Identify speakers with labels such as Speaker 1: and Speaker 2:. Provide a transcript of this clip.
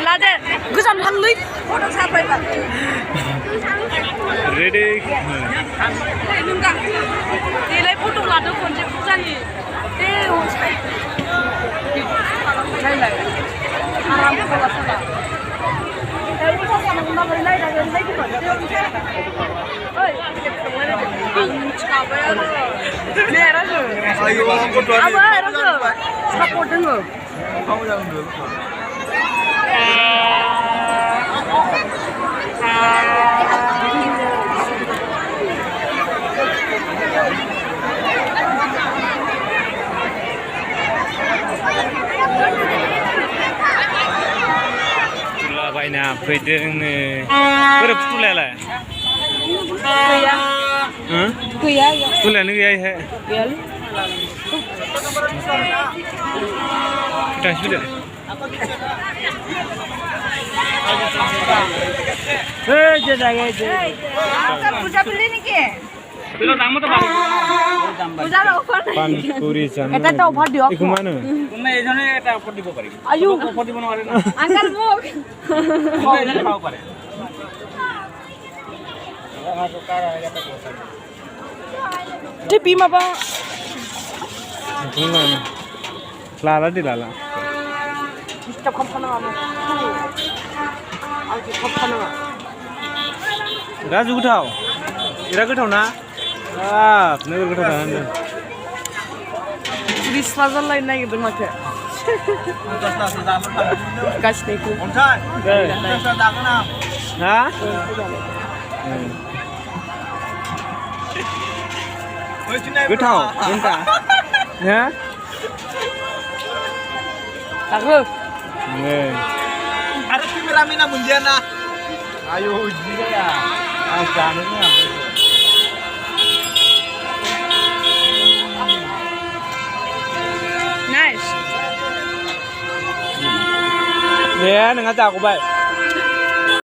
Speaker 1: लादे गोजान थांलै फट' साफायबा
Speaker 2: रेडि
Speaker 1: देलाय फट' लादो खनसे फुजानि दे नायलाय आराम खाला खाला
Speaker 2: बायना फैदोंनो बोरै फुथुलायालाय
Speaker 1: गैया गैया
Speaker 2: फुथुलायानो गैया इहे
Speaker 1: गैयालै
Speaker 2: फुथासि फैदो
Speaker 1: जे जायगा जे पूजा बिल्डिंग नेকি
Speaker 2: बेला दाम तो बारी
Speaker 1: पूजा অফার নাই
Speaker 2: পানপুরি জানো
Speaker 1: এটা তো অফার দিও
Speaker 2: ইকো মানো
Speaker 3: তুমি এইজনে এটা অফার দিব পারি
Speaker 1: আয়ু
Speaker 3: অফার দিব না না
Speaker 1: আঙ্কেল মুখ
Speaker 3: তুমি এইজনে খাও পারে
Speaker 1: টিপি মাবা
Speaker 2: gimana lala di lala
Speaker 1: 진짜 컴파나 와 아주 컴파나 와
Speaker 2: Raju गोथाव बिराद गोथाव ना हाब नोगोर गोथाव जानानै
Speaker 1: बिस्ला जालायनो नागिरदों माथो गासिनिखौ
Speaker 3: अन्थाय जागोन आं
Speaker 2: हा गोथाव एन्टा हा
Speaker 1: जागो
Speaker 3: आरो केमेरामेना मोनदिया ना आयौ जि जाया आं जानोनो
Speaker 1: नाइस
Speaker 2: दे नोंहा जागौबाय